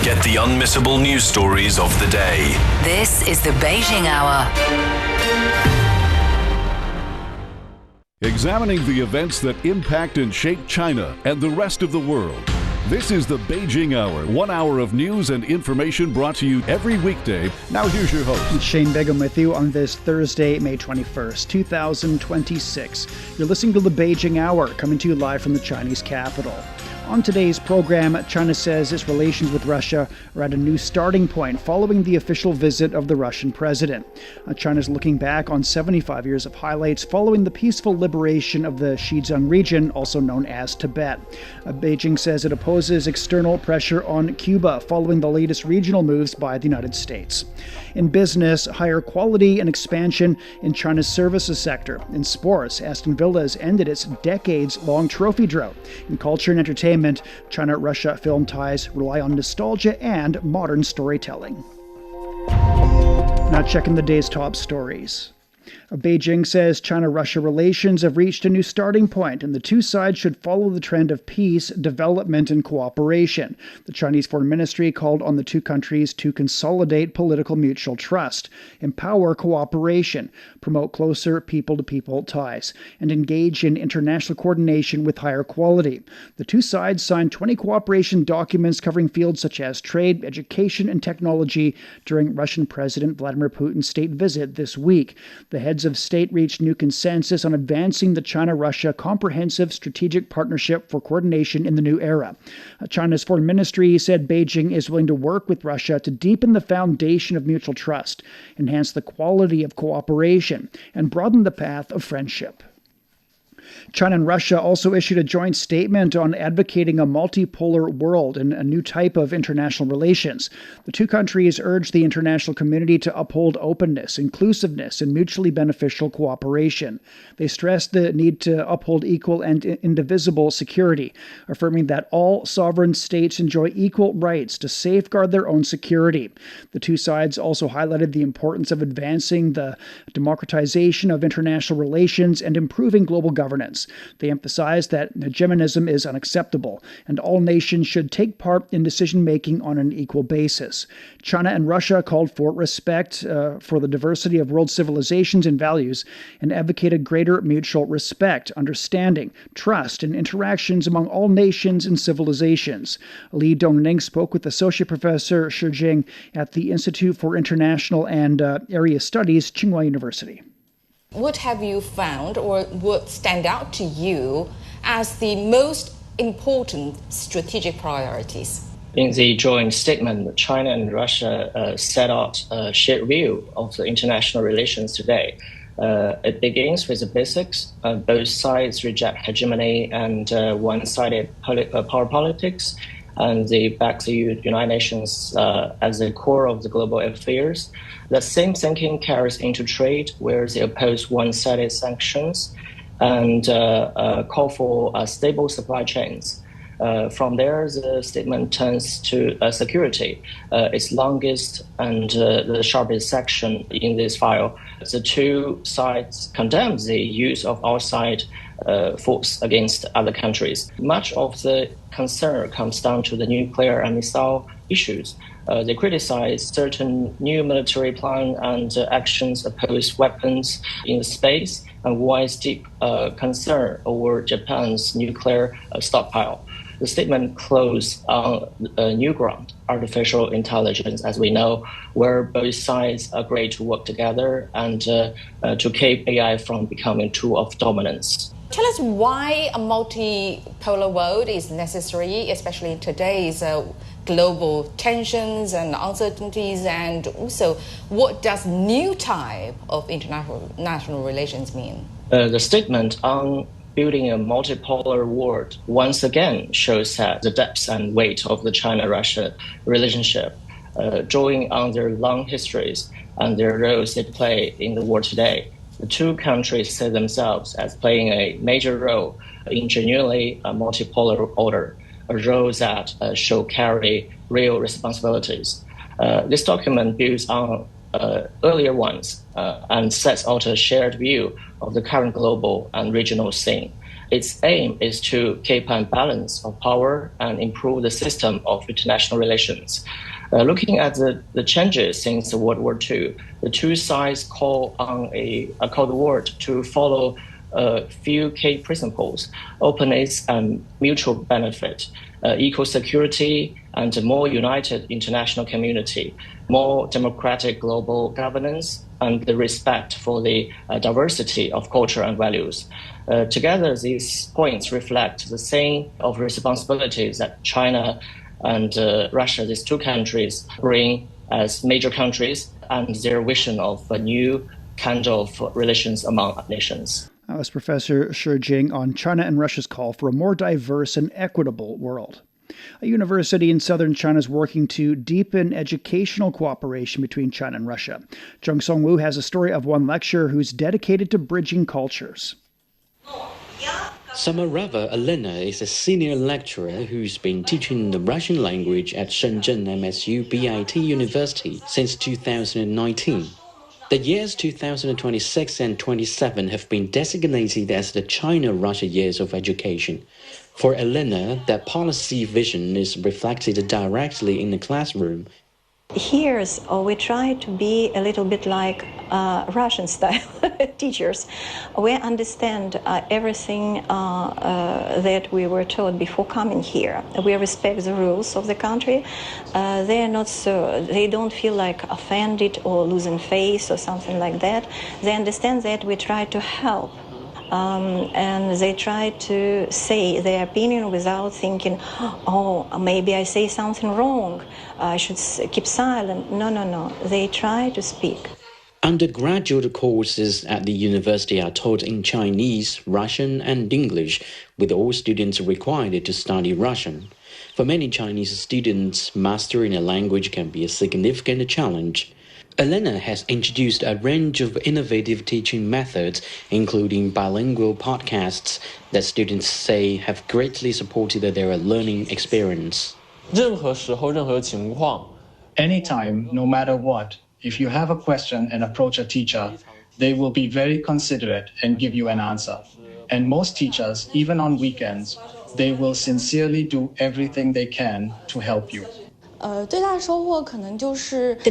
Get the unmissable news stories of the day. This is the Beijing Hour. Examining the events that impact and shape China and the rest of the world. This is the Beijing Hour, 1 hour of news and information brought to you every weekday. Now here's your host. Shane Begum with you on this Thursday, May 21st, 2026. You're listening to the Beijing Hour, coming to you live from the Chinese capital. On today's program, China says its relations with Russia are at a new starting point following the official visit of the Russian president. China's looking back on 75 years of highlights following the peaceful liberation of the Xizang region, also known as Tibet. Beijing says it opposes external pressure on Cuba following the latest regional moves by the United States. In business, higher quality and expansion in China's services sector. In sports, Aston Villa has ended its decades-long trophy drought. In culture and entertainment, China-Russia film ties rely on nostalgia and modern storytelling. Now checking the day's top stories. Beijing says China-Russia relations have reached a new starting point, and the two sides should follow the trend of peace, development, and cooperation. The Chinese Foreign Ministry called on the two countries to consolidate political mutual trust, empower cooperation, promote closer people-to-people ties, and engage in international coordination with higher quality. The two sides signed 20 cooperation documents covering fields such as trade, education, and technology during Russian President Vladimir Putin's state visit this week. The heads of state reached new consensus on advancing the China-Russia Comprehensive Strategic Partnership for coordination in the new era. China's foreign ministry said Beijing is willing to work with Russia to deepen the foundation of mutual trust, enhance the quality of cooperation, and broaden the path of friendship. China and Russia also issued a joint statement on advocating a multipolar world and a new type of international relations. The two countries urged the international community to uphold openness, inclusiveness, and mutually beneficial cooperation. They stressed the need to uphold equal and indivisible security, affirming that all sovereign states enjoy equal rights to safeguard their own security. The two sides also highlighted the importance of advancing the democratization of international relations and improving global governance. They emphasized that hegemonism is unacceptable, and all nations should take part in decision-making on an equal basis. China and Russia called for respect for the diversity of world civilizations and values, and advocated greater mutual respect, understanding, trust, and interactions among all nations and civilizations. Li Dongning spoke with Associate Professor Xizang at the Institute for International and Area Studies, Tsinghua University. What have you found or what stand out to you as the most important strategic priorities? In the joint statement, China and Russia set out a shared view of the international relations today. It begins with the basics. Both sides reject hegemony and one-sided power politics, and they back the United Nations as the core of the global affairs. The same thinking carries into trade, where they oppose one-sided sanctions and call for stable supply chains. From there, the statement turns to security, its longest and the sharpest section in this file. The two sides condemn the use of outside force against other countries. Much of the concern comes down to the nuclear and missile issues. They criticize certain new military plans and actions, oppose weapons in space, and voice deep concern over Japan's nuclear stockpile. The statement closed on new ground, artificial intelligence, as we know, where both sides agree to work together and to keep AI from becoming a tool of dominance. Tell us why a multipolar world is necessary, especially in today's global tensions and uncertainties, and also what does new type of international relations mean? The statement on building a multipolar world once again shows that the depth and weight of the China-Russia relationship, drawing on their long histories and their roles they play in the world today. The two countries see themselves as playing a major role in genuinely a multipolar order, a role that should carry real responsibilities. This document builds on earlier ones and sets out a shared view of the current global and regional scene. Its aim is to keep a balance of power and improve the system of international relations. Looking at the changes since World War II, the two sides call on the world to follow a few key principles: openness and mutual benefit, equal security and a more united international community, more democratic global governance, and the respect for the diversity of culture and values. Together, these points reflect the same of responsibilities that China and Russia, these two countries, bring as major countries, and their vision of a new kind of relations among nations. That was Professor Xizang on China and Russia's call for a more diverse and equitable world. A university in southern China is working to deepen educational cooperation between China and Russia. Jung Song-woo has a story of one lecturer who's dedicated to bridging cultures. Samarava Elena is a senior lecturer who's been teaching the Russian language at Shenzhen MSU BIT University since 2019. The years 2026 and 27 have been designated as the China-Russia years of education. For Elena, that policy vision is reflected directly in the classroom. Here, we try to be a little bit like Russian-style teachers. We understand everything that we were taught before coming here. We respect the rules of the country. They don't feel like offended or losing face or something like that. They understand that we try to help. And they try to say their opinion without thinking, oh, maybe I say something wrong, I should keep silent. No. They try to speak. Undergraduate courses at the university are taught in Chinese, Russian, and English, with all students required to study Russian. For many Chinese students, mastering a language can be a significant challenge. Elena has introduced a range of innovative teaching methods, including bilingual podcasts, that students say have greatly supported their learning experience. Anytime, no matter what, if you have a question and approach a teacher, they will be very considerate and give you an answer. And most teachers, even on weekends, they will sincerely do everything they can to help you. The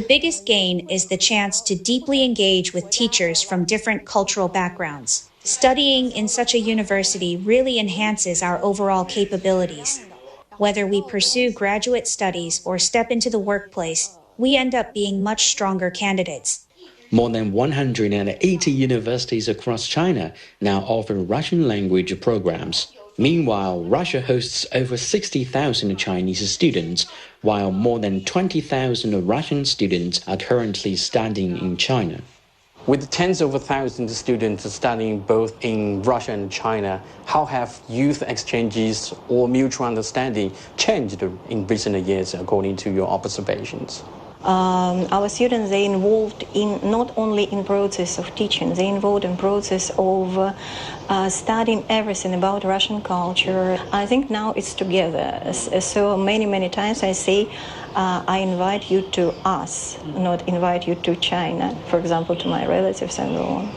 biggest gain is the chance to deeply engage with teachers from different cultural backgrounds. Studying in such a university really enhances our overall capabilities. Whether we pursue graduate studies or step into the workplace, we end up being much stronger candidates. More than 180 universities across China now offer Russian language programs. Meanwhile, Russia hosts over 60,000 Chinese students, while more than 20,000 Russian students are currently studying in China. With tens of thousands of students studying both in Russia and China, how have youth exchanges or mutual understanding changed in recent years according to your observations? Our students, they involved in not only in process of teaching, they involved in process of studying everything about Russian culture. I think now it's together. So many times I say, I invite you to us, not invite you to China, for example, to my relatives and so on.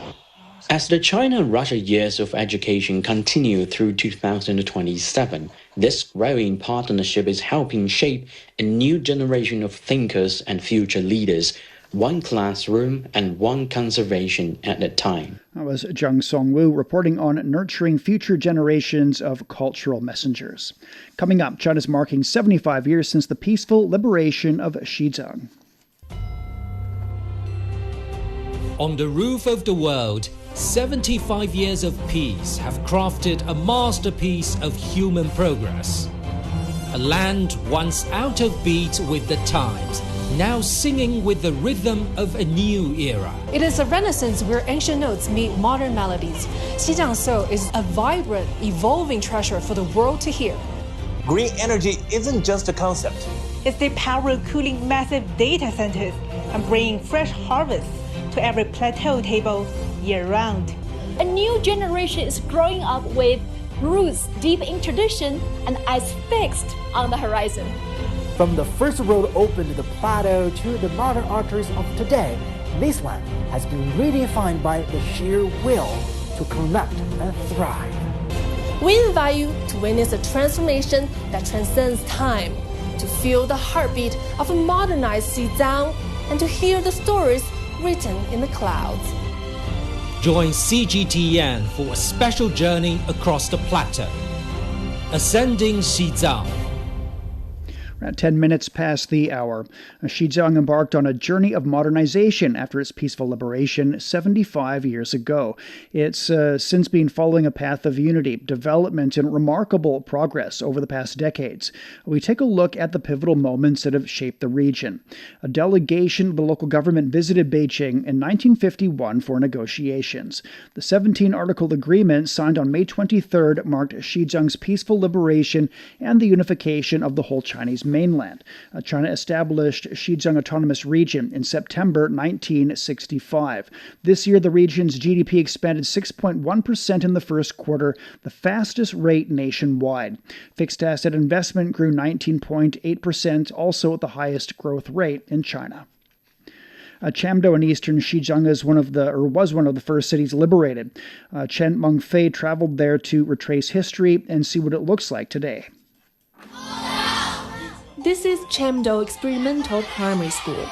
As the China-Russia years of education continue through 2027, this growing partnership is helping shape a new generation of thinkers and future leaders, one classroom and one conservation at a time. That was Jung Song-woo reporting on nurturing future generations of cultural messengers. Coming up, China's marking 75 years since the peaceful liberation of Xizang. On the roof of the world, 75 years of peace have crafted a masterpiece of human progress. A land once out of beat with the times, now singing with the rhythm of a new era. It is a renaissance where ancient notes meet modern melodies. Xizang Soul is a vibrant, evolving treasure for the world to hear. Green energy isn't just a concept. It's the power cooling massive data centers and bringing fresh harvests to every plateau table year-round. A new generation is growing up with roots deep in tradition and eyes fixed on the horizon. From the first road open to the plateau to the modern arteries of today, this land has been redefined by the sheer will to connect and thrive. We invite you to witness a transformation that transcends time, to feel the heartbeat of a modernized Xizang, and to hear the stories written in the clouds. Join CGTN for a special journey across the plateau. Ascending Xizang. Around 10 minutes past the hour, Xizang embarked on a journey of modernization after its peaceful liberation 75 years ago. It's since been following a path of unity, development, and remarkable progress over the past decades. We take a look at the pivotal moments that have shaped the region. A delegation of the local government visited Beijing in 1951 for negotiations. The 17-article agreement signed on May 23rd marked Xizang's peaceful liberation and the unification of the whole Chinese mainland. China established Xizang Autonomous Region in September 1965. This year, the region's GDP expanded 6.1% in the first quarter, the fastest rate nationwide. Fixed asset investment grew 19.8%, also at the highest growth rate in China. Chamdo in eastern Xizang was one of the first cities liberated. Chen Mengfei traveled there to retrace history and see what it looks like today. This is Chamdo Experimental Primary School.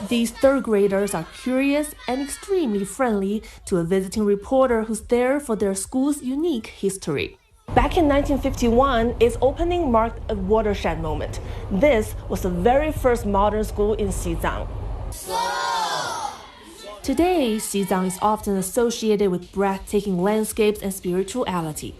These third graders are curious and extremely friendly to a visiting reporter who's there for their school's unique history. Back in 1951, its opening marked a watershed moment. This was the very first modern school in Xizang. Today, Xizang is often associated with breathtaking landscapes and spirituality.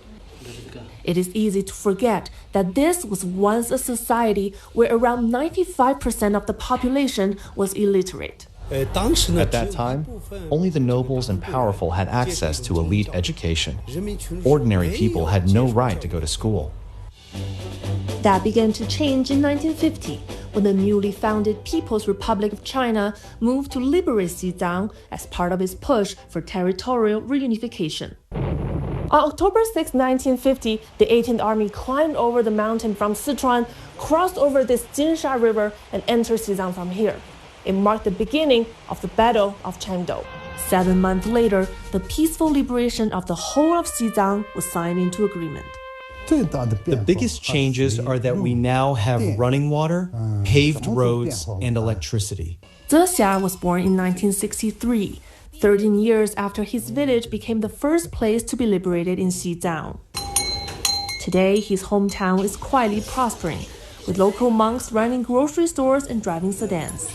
It is easy to forget that this was once a society where around 95% of the population was illiterate. At that time, only the nobles and powerful had access to elite education. Ordinary people had no right to go to school. That began to change in 1950, when the newly founded People's Republic of China moved to liberate Xizang as part of its push for territorial reunification. On October 6, 1950, the 18th Army climbed over the mountain from Sichuan, crossed over this Jinsha River, and entered Xizang from here. It marked the beginning of the Battle of Chamdo. 7 months later, the peaceful liberation of the whole of Xizang was signed into agreement. The biggest changes are that we now have running water, paved roads, and electricity. Zhe Xia was born in 1963. 13 years after his village became the first place to be liberated in Xizang. Today, his hometown is quietly prospering, with local monks running grocery stores and driving sedans.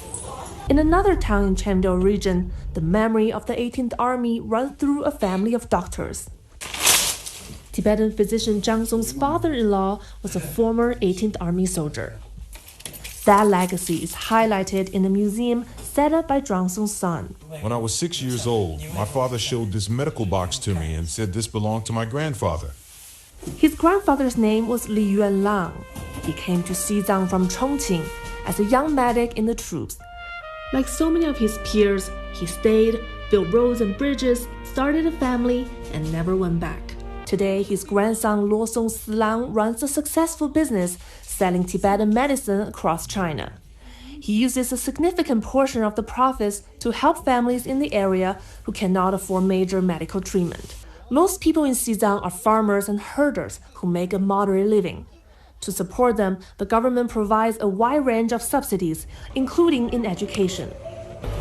In another town in Chamdo region, the memory of the 18th Army runs through a family of doctors. Tibetan physician Zhang Song's father-in-law was a former 18th Army soldier. That legacy is highlighted in a museum set up by Zhang Song's son. When I was 6 years old, my father showed this medical box to me and said this belonged to my grandfather. His grandfather's name was Li Yuanlang. He came to Xizang from Chongqing as a young medic in the troops. Like so many of his peers, he stayed, built roads and bridges, started a family, and never went back. Today, his grandson Luo Song Silang runs a successful business selling Tibetan medicine across China. He uses a significant portion of the profits to help families in the area who cannot afford major medical treatment. Most people in Xizang are farmers and herders who make a moderate living. To support them, the government provides a wide range of subsidies, including in education.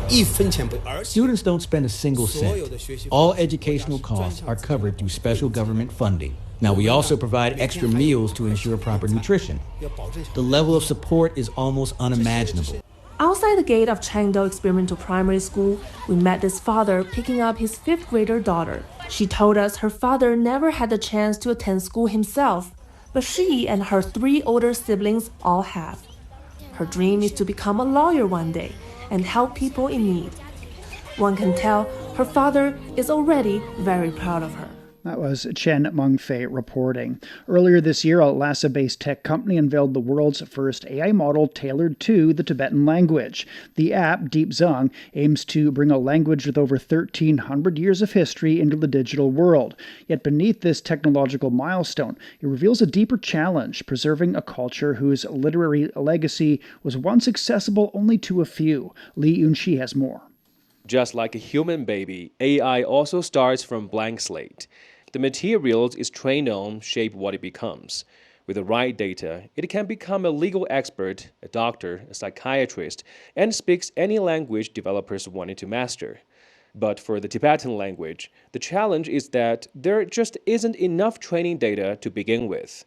Students don't spend a single cent. All educational costs are covered through special government funding. Now, we also provide extra meals to ensure proper nutrition. The level of support is almost unimaginable. Outside the gate of Changdo Experimental Primary School, we met this father picking up his 5th grader daughter. She told us her father never had the chance to attend school himself, but she and her 3 older siblings all have. Her dream is to become a lawyer one day and help people in need. One can tell her father is already very proud of her. That was Chen Mengfei reporting. Earlier this year, a Lhasa-based tech company unveiled the world's first AI model tailored to the Tibetan language. The app, Xizang, aims to bring a language with over 1,300 years of history into the digital world. Yet beneath this technological milestone, it reveals a deeper challenge, preserving a culture whose literary legacy was once accessible only to a few. Li Yunxi has more. Just like a human baby, AI also starts from blank slate. The materials it's trained on shape what it becomes. With the right data, it can become a legal expert, a doctor, a psychiatrist, and speaks any language developers wanted to master. But for the Tibetan language, the challenge is that there just isn't enough training data to begin with.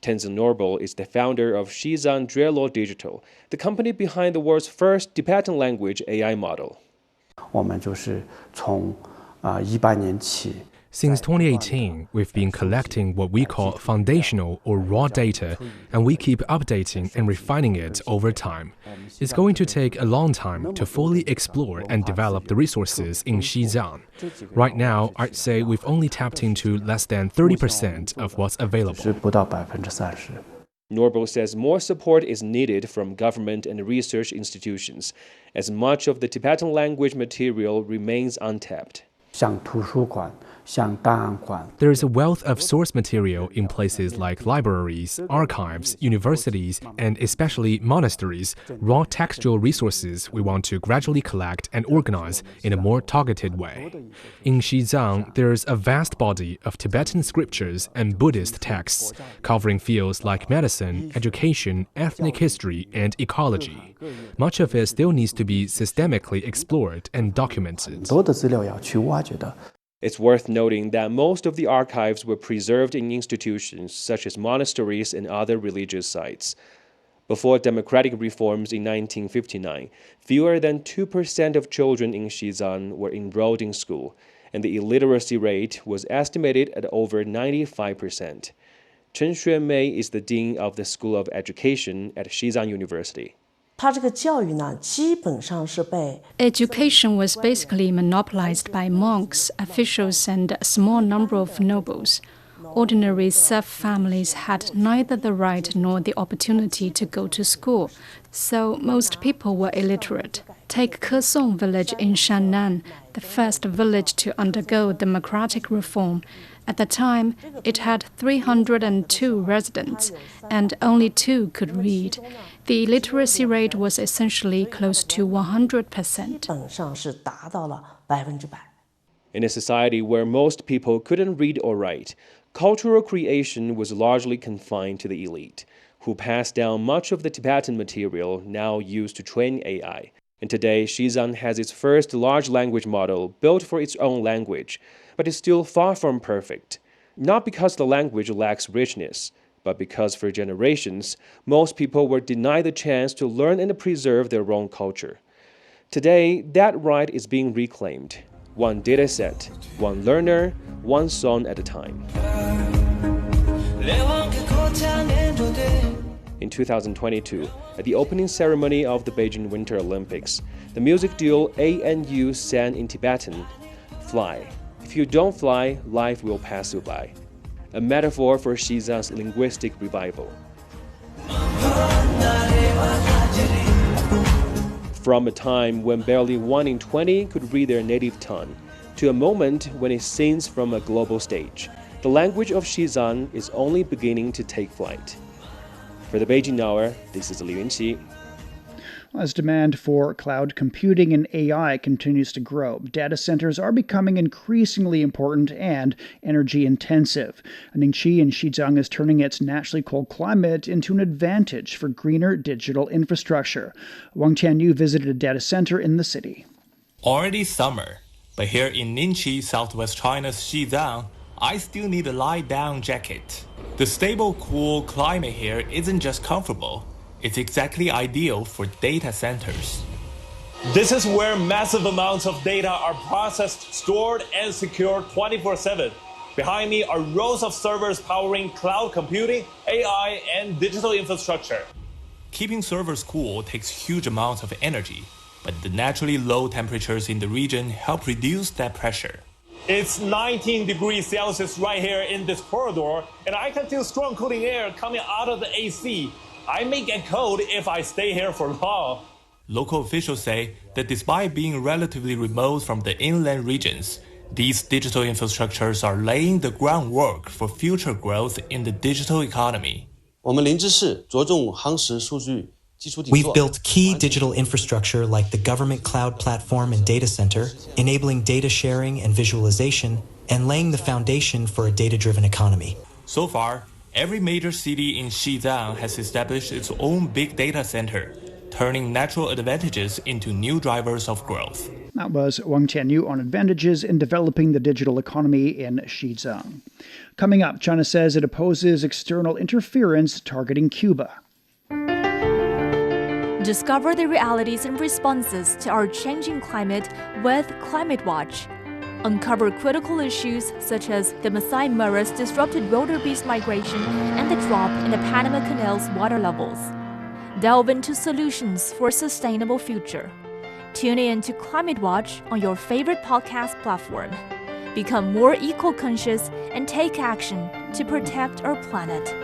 Tenzin Norval is the founder of Xizang Drelo Digital, the company behind the world's first Tibetan language AI model. Since 2018, we've been collecting what we call foundational or raw data, and we keep updating and refining it over time. It's going to take a long time to fully explore and develop the resources in Xizang. Right now, I'd say we've only tapped into less than 30% of what's available. Norval says more support is needed from government and research institutions, as much of the Tibetan language material remains untapped. There is a wealth of source material in places like libraries, archives, universities, and especially monasteries, raw textual resources we want to gradually collect and organize in a more targeted way. In Xizang, there's a vast body of Tibetan scriptures and Buddhist texts covering fields like medicine, education, ethnic history, and ecology. Much of it still needs to be systemically explored and documented. It's worth noting that most of the archives were preserved in institutions such as monasteries and other religious sites. Before democratic reforms in 1959, fewer than 2% of children in Xizang were enrolled in school, and the illiteracy rate was estimated at over 95%. Chen Xuanmei is the dean of the School of Education at Xizang University. Education was basically monopolized by monks, officials, and a small number of nobles. Ordinary serf families had neither the right nor the opportunity to go to school, so most people were illiterate. Take Kesong village in Shannan, the first village to undergo democratic reform. At the time, it had 302 residents, and only 2 could read. The illiteracy rate was essentially close to 100%. In a society where most people couldn't read or write, cultural creation was largely confined to the elite, who passed down much of the Tibetan material now used to train AI. And today, Xizang has its first large language model built for its own language, but is still far from perfect. Not because the language lacks richness, but because for generations, most people were denied the chance to learn and preserve their own culture. Today, that right is being reclaimed. One data set, one learner, one song at a time. In 2022, at the opening ceremony of the Beijing Winter Olympics, the music duo ANU sang in Tibetan, "Fly. If you don't fly, life will pass you by," a metaphor for Xizang's linguistic revival. From a time when barely 1 in 20 could read their native tongue, to a moment when it sings from a global stage, the language of Xizang is only beginning to take flight. For the Beijing Hour, this is Li Yunqi. As demand for cloud computing and AI continues to grow, data centers are becoming increasingly important and energy intensive. Ningxi in Xizang is turning its naturally cold climate into an advantage for greener digital infrastructure. Wang Tianyu visited a data center in the city. Already summer, but here in Ningxi, southwest China's Xizang, I still need a lie-down jacket. The stable, cool climate here isn't just comfortable. It's exactly ideal for data centers. This is where massive amounts of data are processed, stored, and secured 24/7. Behind me are rows of servers powering cloud computing, AI, and digital infrastructure. Keeping servers cool takes huge amounts of energy, but the naturally low temperatures in the region help reduce that pressure. It's 19 degrees Celsius right here in this corridor, and I can feel strong cooling air coming out of the AC. I may get cold if I stay here for long. Local officials say that despite being relatively remote from the inland regions, these digital infrastructures are laying the groundwork for future growth in the digital economy. 我们林芝市着重夯实数据 We've built key digital infrastructure like the government cloud platform and data center, enabling data sharing and visualization, and laying the foundation for a data-driven economy. So far, every major city in Xizang has established its own big data center, turning natural advantages into new drivers of growth. That was Wang Tianyu on advantages in developing the digital economy in Xizang. Coming up, China says it opposes external interference targeting Cuba. Discover the realities and responses to our changing climate with Climate Watch. Uncover critical issues such as the Masai Mara's disrupted wildebeest migration and the drop in the Panama Canal's water levels. Delve into solutions for a sustainable future. Tune in to Climate Watch on your favorite podcast platform. Become more eco-conscious and take action to protect our planet.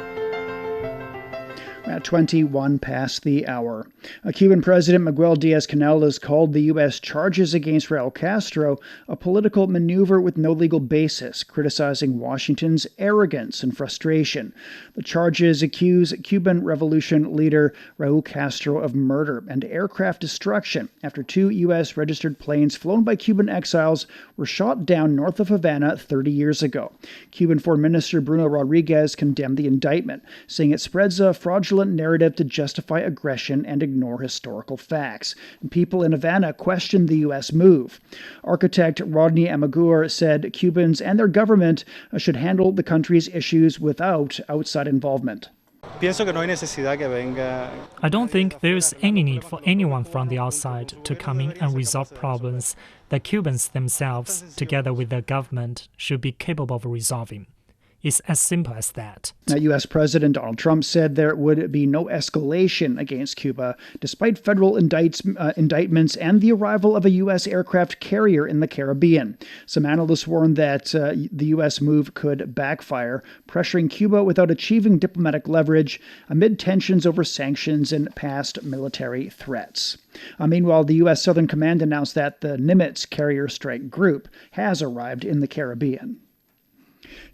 At 21 past the hour. Cuban President Miguel Diaz-Canel has called the U.S. charges against Raul Castro a political maneuver with no legal basis, criticizing Washington's arrogance and frustration. The charges accuse Cuban revolution leader Raul Castro of murder and aircraft destruction after 2 U.S. registered planes flown by Cuban exiles were shot down north of Havana 30 years ago. Cuban Foreign Minister Bruno Rodriguez condemned the indictment, saying it spreads a fraudulent narrative to justify aggression and ignore historical facts. And people in Havana questioned the U.S. move. Architect Rodney Amagur said Cubans and their government should handle the country's issues without outside involvement. I don't think there is any need for anyone from the outside to come in and resolve problems that Cubans themselves, together with their government, should be capable of resolving. It's as simple as that. Now, U.S. President Donald Trump said there would be no escalation against Cuba, despite federal indictments and the arrival of a U.S. aircraft carrier in the Caribbean. Some analysts warned that the U.S. move could backfire, pressuring Cuba without achieving diplomatic leverage amid tensions over sanctions and past military threats. Meanwhile, the U.S. Southern Command announced that the Nimitz carrier strike group has arrived in the Caribbean.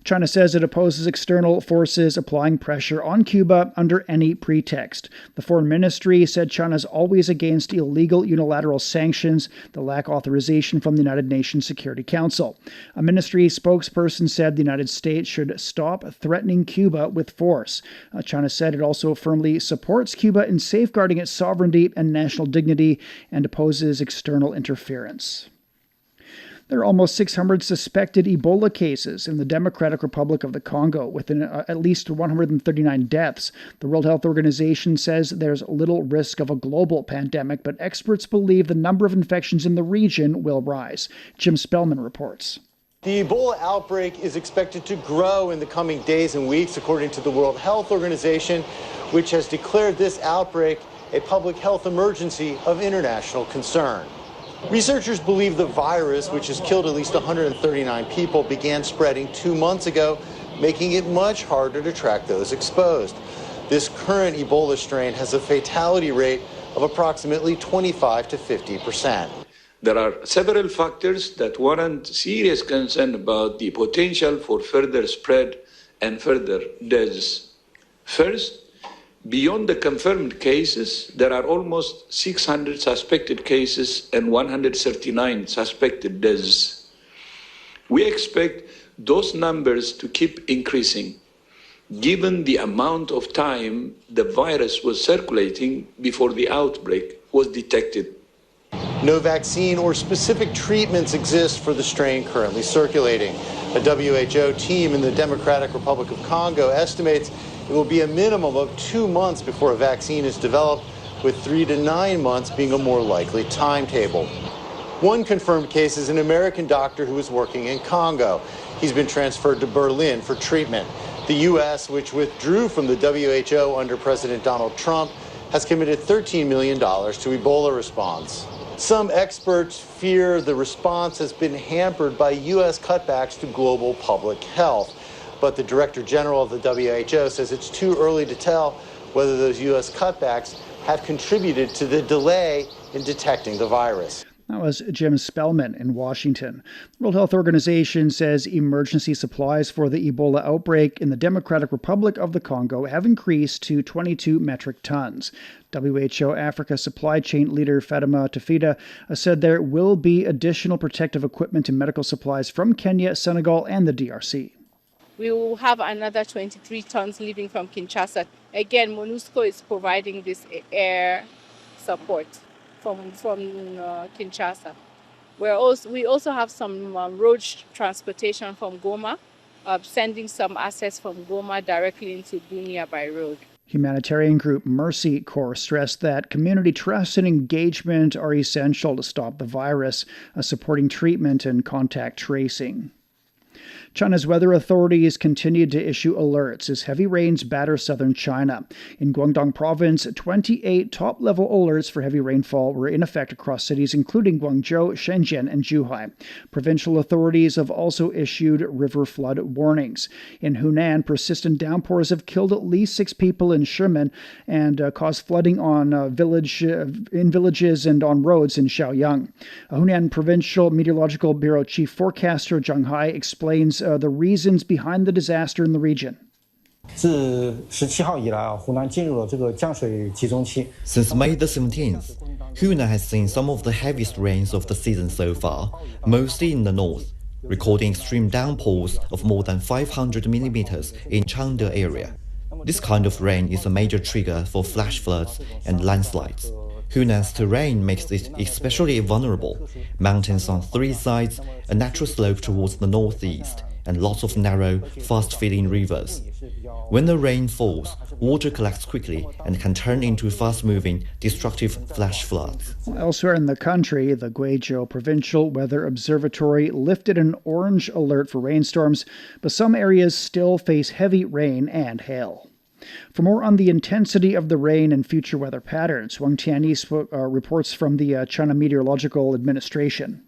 China says it opposes external forces applying pressure on Cuba under any pretext. The Foreign Ministry said China is always against illegal unilateral sanctions that lack authorization from the United Nations Security Council. A ministry spokesperson said the United States should stop threatening Cuba with force. China said it also firmly supports Cuba in safeguarding its sovereignty and national dignity and opposes external interference. There are almost 600 suspected Ebola cases in the Democratic Republic of the Congo, with at least 139 deaths. The World Health Organization says there's little risk of a global pandemic, but experts believe the number of infections in the region will rise. Jim Spellman reports. The Ebola outbreak is expected to grow in the coming days and weeks, according to the World Health Organization, which has declared this outbreak a public health emergency of international concern. Researchers believe the virus, which has killed at least 139 people, began spreading 2 months ago, making it much harder to track those exposed. This current Ebola strain has a fatality rate of approximately 25 to 50%. There are several factors that warrant serious concern about the potential for further spread and further deaths. First, beyond the confirmed cases, there are almost 600 suspected cases and 139 suspected deaths. We expect those numbers to keep increasing, given the amount of time the virus was circulating before the outbreak was detected. No vaccine or specific treatments exist for the strain currently circulating. A WHO team in the Democratic Republic of Congo estimates it will be a minimum of 2 months before a vaccine is developed, with 3 to 9 months being a more likely timetable. One confirmed case is an American doctor who is working in Congo. He's been transferred to Berlin for treatment. The U.S., which withdrew from the WHO under President Donald Trump, has committed $13 million to Ebola response. Some experts fear the response has been hampered by U.S. cutbacks to global public health. But the Director General of the WHO says it's too early to tell whether those U.S. cutbacks have contributed to the delay in detecting the virus. That was Jim Spellman in Washington. The World Health Organization says emergency supplies for the Ebola outbreak in the Democratic Republic of the Congo have increased to 22 metric tons. WHO Africa supply chain leader Fatima Tafida said there will be additional protective equipment and medical supplies from Kenya, Senegal, and the DRC. We will have another 23 tons leaving from Kinshasa. Again, MONUSCO is providing this air support from Kinshasa. We also have some road transportation from Goma, sending some assets from Goma directly into Bunia by road. Humanitarian group Mercy Corps stressed that community trust and engagement are essential to stop the virus, supporting treatment and contact tracing. China's weather authorities continued to issue alerts as heavy rains batter southern China. In Guangdong province, 28 top-level alerts for heavy rainfall were in effect across cities including Guangzhou, Shenzhen, and Zhuhai. Provincial authorities have also issued river flood warnings. In Hunan, persistent downpours have killed at least 6 people in Shimen and caused flooding on villages and on roads in Shaoyang. Hunan Provincial Meteorological Bureau Chief Forecaster Zhang Hai explains the reasons behind the disaster in the region. Since May the 17th, Hunan has seen some of the heaviest rains of the season so far, mostly in the north, recording extreme downpours of more than 500 millimeters in Changde area. This kind of rain is a major trigger for flash floods and landslides. Hunan's terrain makes it especially vulnerable. Mountains on 3 sides, a natural slope towards the northeast, and lots of narrow, fast-filling rivers. When the rain falls, water collects quickly and can turn into fast-moving, destructive flash floods. Elsewhere in the country, the Guizhou Provincial Weather Observatory lifted an orange alert for rainstorms, but some areas still face heavy rain and hail. For more on the intensity of the rain and future weather patterns, Wang Tianyi reports from the China Meteorological Administration.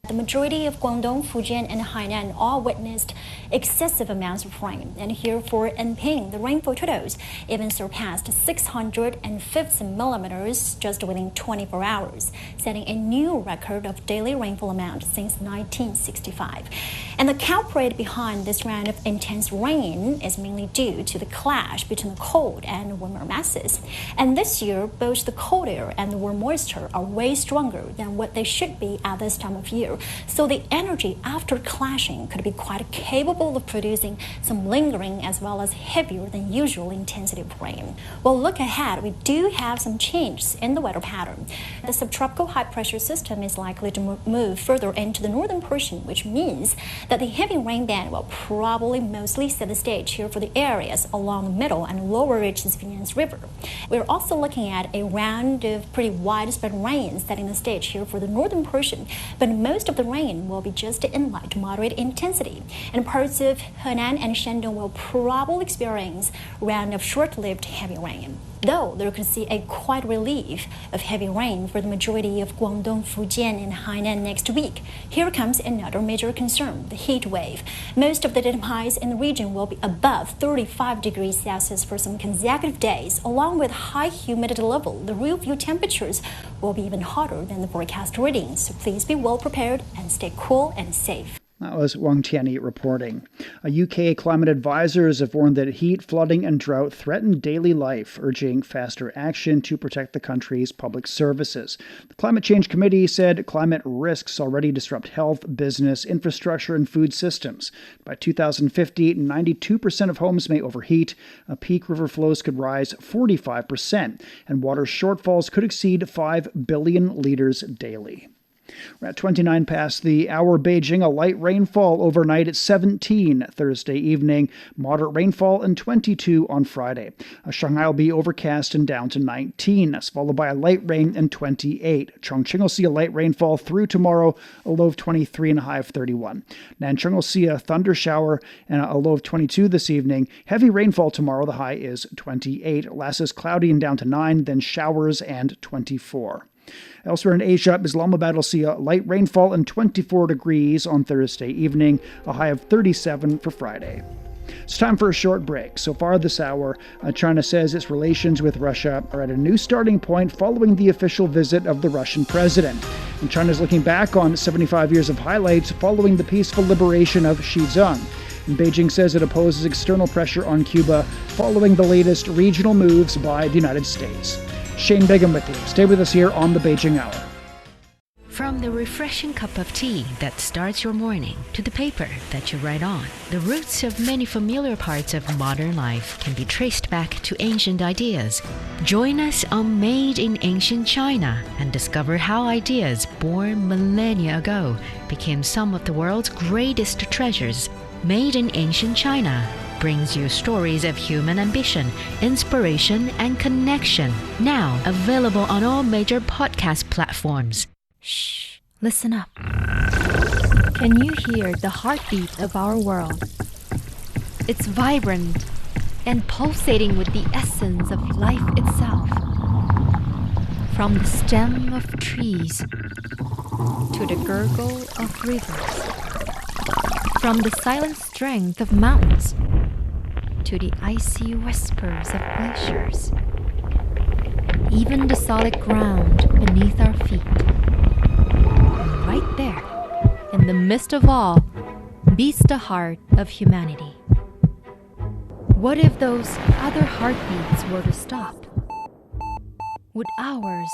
The majority of Guangdong, Fujian, and Hainan all witnessed excessive amounts of rain. And here for Enping, the rainfall totals even surpassed 650 millimeters just within 24 hours, setting a new record of daily rainfall amount since 1965. And the culprit behind this round of intense rain is mainly due to the clash between the cold and warmer masses. And this year, both the cold air and the warm moisture are way stronger than what they should be at this time of year. So the energy after clashing could be quite capable of producing some lingering as well as heavier than usual intensity of rain. Well, look ahead, we do have some changes in the weather pattern. The subtropical high pressure system is likely to move further into the northern portion, which means that the heavy rain band will probably mostly set the stage here for the areas along the middle and lower Xizang River. We're also looking at a round of pretty widespread rain setting the stage here for the northern portion, but most of the rain will be just in light to moderate intensity, and parts of Henan and Shandong will probably experience a round of short-lived heavy rain. Though there could see a quiet relief of heavy rain for the majority of Guangdong, Fujian, and Hainan next week, here comes another major concern, the heat wave. Most of the daily highs in the region will be above 35 degrees Celsius for some consecutive days. Along with high humidity level, the real view temperatures will be even hotter than the forecast readings. So please be well prepared and stay cool and safe. That was Wang Tianyi reporting. UK climate advisors have warned that heat, flooding, and drought threaten daily life, urging faster action to protect the country's public services. The Climate Change Committee said climate risks already disrupt health, business, infrastructure, and food systems. By 2050, 92% of homes may overheat, peak river flows could rise 45%, and water shortfalls could exceed 5 billion liters daily. We're at 29 past the hour. Beijing, a light rainfall overnight at 17 Thursday evening. Moderate rainfall and 22 on Friday. Shanghai will be overcast and down to 19. That's followed by a light rain and 28. Chongqing will see a light rainfall through tomorrow, a low of 23 and a high of 31. Nanchang will see a thunder shower and a low of 22 this evening. Heavy rainfall tomorrow, the high is 28. Last is cloudy and down to 9, then showers and 24. Elsewhere in Asia, Islamabad will see a light rainfall and 24 degrees on Thursday evening, a high of 37 for Friday. It's time for a short break. So far this hour, China says its relations with Russia are at a new starting point following the official visit of the Russian president. And China's looking back on 75 years of highlights following the peaceful liberation of Xizang. And Beijing says it opposes external pressure on Cuba following the latest regional moves by the United States. Shane Begum with you. Stay with us here on the Beijing Hour. From the refreshing cup of tea that starts your morning to the paper that you write on, the roots of many familiar parts of modern life can be traced back to ancient ideas. Join us on Made in Ancient China and discover how ideas born millennia ago became some of the world's greatest treasures. Made in Ancient China brings you stories of human ambition, inspiration, and connection. Now available on all major podcast platforms. Shh, listen up. Can you hear the heartbeat of our world? It's vibrant and pulsating with the essence of life itself. From the stem of trees to the gurgle of rivers. From the silent strength of mountains to the icy whispers of glaciers. Even the solid ground beneath our feet. Right there, in the midst of all, beats the heart of humanity. What if those other heartbeats were to stop? Would ours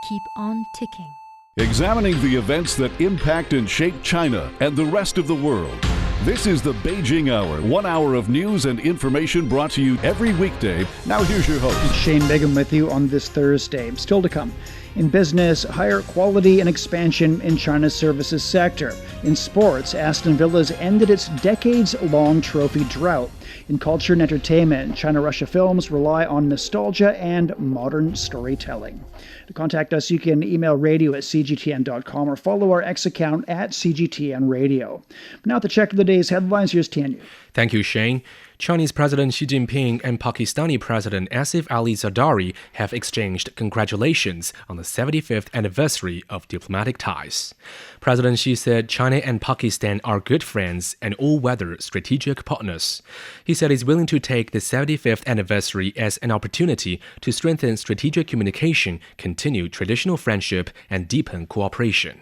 keep on ticking? Examining the events that impact and shape China and the rest of the world. This is the Beijing Hour, 1 hour of news and information brought to you every weekday. Now here's your host. Shane Begum with you on this Thursday. Still to come. In business, higher quality and expansion in China's services sector. In sports, Aston Villa's ended its decades-long trophy drought. In culture and entertainment, China-Russia films rely on nostalgia and modern storytelling. To contact us, you can email radio@cgtn.com or follow our X account @CGTN Radio. Now to check the day's headlines, here's Tianyu. Thank you, Shane. Chinese President Xi Jinping and Pakistani President Asif Ali Zardari have exchanged congratulations on the 75th anniversary of diplomatic ties. President Xi said China and Pakistan are good friends and all-weather strategic partners. He said he's willing to take the 75th anniversary as an opportunity to strengthen strategic communication, continue traditional friendship, and deepen cooperation.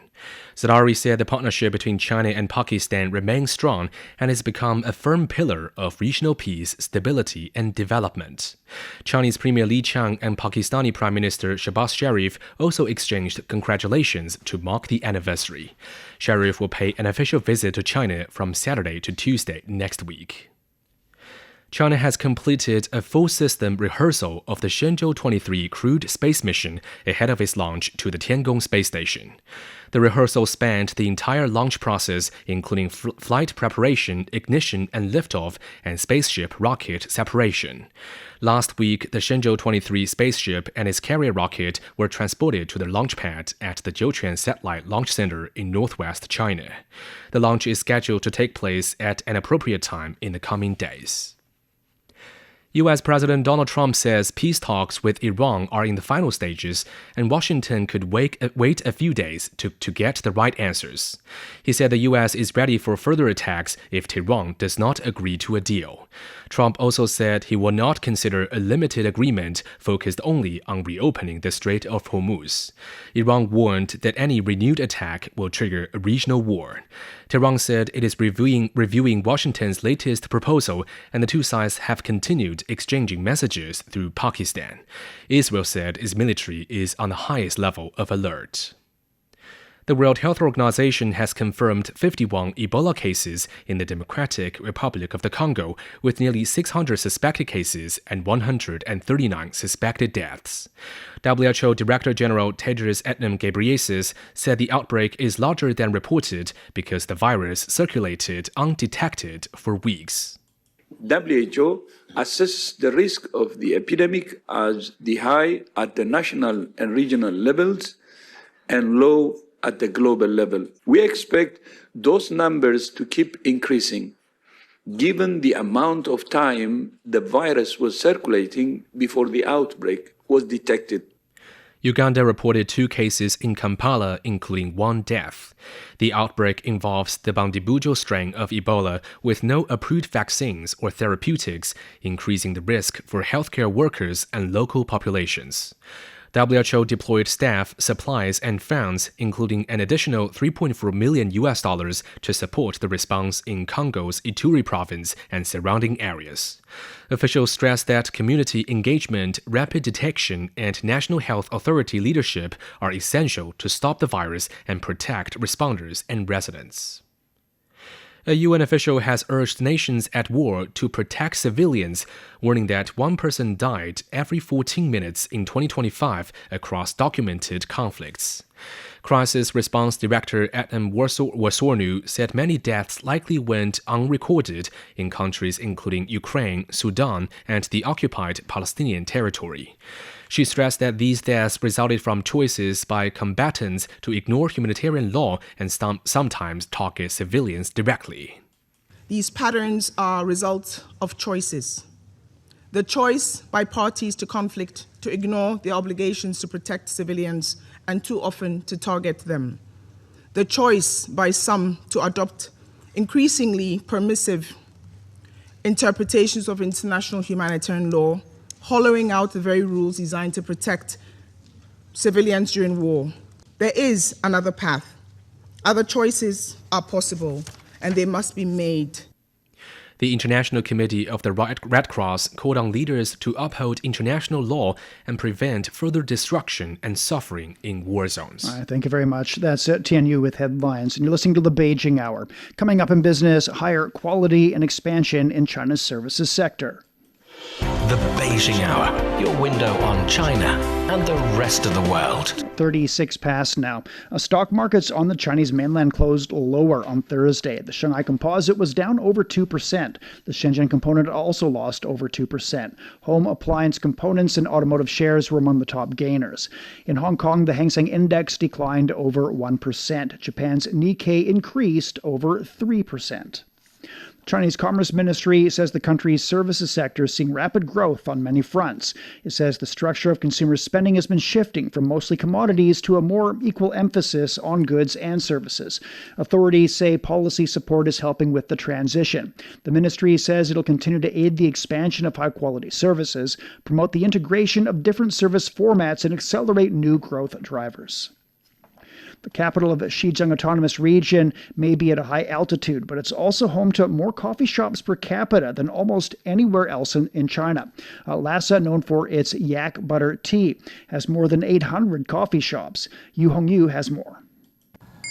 Zardari said the partnership between China and Pakistan remains strong and has become a firm pillar of regional peace, stability, and development. Chinese Premier Li Qiang and Pakistani Prime Minister Shehbaz Sharif also exchanged congratulations to mark the anniversary. Sharif will pay an official visit to China from Saturday to Tuesday next week. China has completed a full-system rehearsal of the Shenzhou 23 crewed space mission ahead of its launch to the Tiangong space station. The rehearsal spanned the entire launch process, including flight preparation, ignition and liftoff, and spaceship rocket separation. Last week, the Shenzhou 23 spaceship and its carrier rocket were transported to the launch pad at the Jiuquan Satellite Launch Center in northwest China. The launch is scheduled to take place at an appropriate time in the coming days. U.S. President Donald Trump says peace talks with Iran are in the final stages and Washington could wait a few days to get the right answers. He said the U.S. is ready for further attacks if Tehran does not agree to a deal. Trump also said he will not consider a limited agreement focused only on reopening the Strait of Hormuz. Iran warned that any renewed attack will trigger a regional war. Tehran said it is reviewing Washington's latest proposal, and the two sides have continued exchanging messages through Pakistan. Israel said its military is on the highest level of alert. The World Health Organization has confirmed 51 Ebola cases in the Democratic Republic of the Congo, with nearly 600 suspected cases and 139 suspected deaths. WHO Director General Tedros Adhanom Ghebreyesus said the outbreak is larger than reported because the virus circulated undetected for weeks. WHO assesses the risk of the epidemic as the high at the national and regional levels and low at the global level. We expect those numbers to keep increasing, given the amount of time the virus was circulating before the outbreak was detected. Uganda reported 2 cases in Kampala, including 1 death. The outbreak involves the Bandibujo strain of Ebola with no approved vaccines or therapeutics, increasing the risk for healthcare workers and local populations. WHO deployed staff, supplies, and funds, including an additional $3.4 million to support the response in Congo's Ituri province and surrounding areas. Officials stressed that community engagement, rapid detection, and national health authority leadership are essential to stop the virus and protect responders and residents. A UN official has urged nations at war to protect civilians, warning that 1 person died every 14 minutes in 2025 across documented conflicts. Crisis Response Director Adam Wasornu said many deaths likely went unrecorded in countries including Ukraine, Sudan, and the occupied Palestinian territory. She stressed that these deaths resulted from choices by combatants to ignore humanitarian law and sometimes target civilians directly. These patterns are results of choices. The choice by parties to conflict to ignore their obligations to protect civilians and too often to target them. The choice by some to adopt increasingly permissive interpretations of international humanitarian law, hollowing out the very rules designed to protect civilians during war. There is another path. Other choices are possible, and they must be made. The International Committee of the Red Cross called on leaders to uphold international law and prevent further destruction and suffering in war zones. All right, thank you very much. That's TNU with headlines. And you're listening to the Beijing Hour. Coming up in business, higher quality and expansion in China's services sector. The Beijing Hour, your window on China and the rest of the world. 36 past now. Stock markets on the Chinese mainland closed lower on Thursday. The Shanghai Composite was down over 2%. The Shenzhen Component also lost over 2%. Home appliance components and automotive shares were among the top gainers. In Hong Kong, the Hang Seng Index declined over 1%. Japan's Nikkei increased over 3%. Chinese Commerce Ministry says the country's services sector is seeing rapid growth on many fronts. It says the structure of consumer spending has been shifting from mostly commodities to a more equal emphasis on goods and services. Authorities say policy support is helping with the transition. The ministry says it'll continue to aid the expansion of high-quality services, promote the integration of different service formats, and accelerate new growth drivers. The capital of Xizang Autonomous Region may be at a high altitude, but it's also home to more coffee shops per capita than almost anywhere else in China. Lhasa, known for its yak butter tea, has more than 800 coffee shops. Yu Hongyu has more.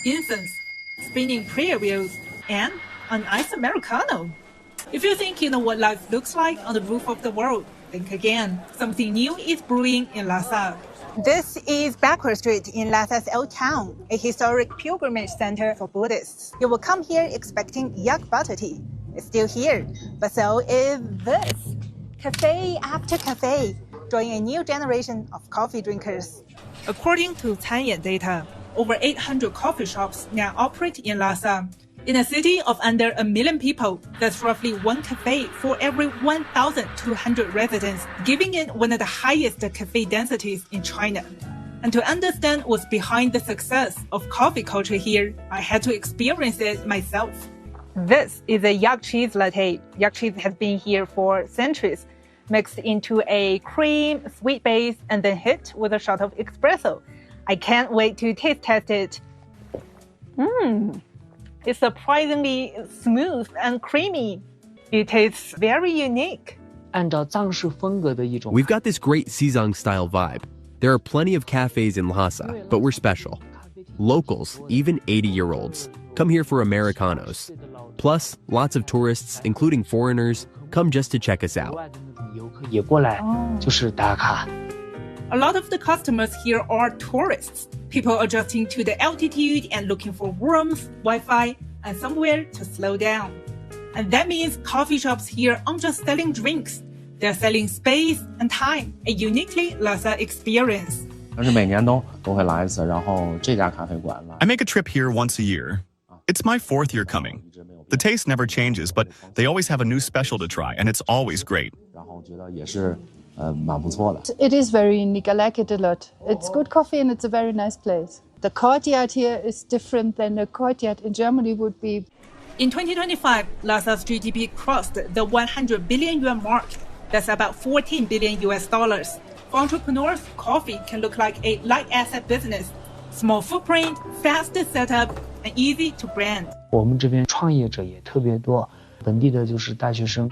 Incense, spinning prayer wheels, and an iced Americano. If you think you know what life looks like on the roof of the world, think again. Something new is brewing in Lhasa. This is Backward Street in Lhasa's Old Town, a historic pilgrimage center for Buddhists. You will come here expecting yak butter tea. It's still here, but so is this. Cafe after cafe, drawing a new generation of coffee drinkers. According to Canyan data, over 800 coffee shops now operate in Lhasa. In a city of under 1 million people, that's roughly 1 cafe for every 1,200 residents, giving it one of the highest cafe densities in China. And to understand what's behind the success of coffee culture here, I had to experience it myself. This is a yak cheese latte. Yak cheese has been here for centuries, mixed into a cream, sweet base, and then hit with a shot of espresso. I can't wait to taste test it. It's surprisingly smooth and creamy. It tastes very unique. We've got this great Xizang-style vibe. There are plenty of cafes in Lhasa, but we're special. Locals, even 80-year-olds, come here for Americanos. Plus, lots of tourists, including foreigners, come just to check us out. A lot of the customers here are tourists, people adjusting to the altitude and looking for warmth, Wi-Fi, and somewhere to slow down. And that means coffee shops here aren't just selling drinks. They're selling space and time, a uniquely Lhasa experience. I make a trip here once a year. It's my 4th year coming. The taste never changes, but they always have a new special to try, and it's always great. It is very unique. I like it a lot. It's good coffee and it's a very nice place. The courtyard here is different than the courtyard in Germany would be. In 2025, Lhasa's GDP crossed the 100 billion yuan mark. That's about 14 billion US dollars. For entrepreneurs, coffee can look like a light asset business. Small footprint, fast setup, and easy to brand.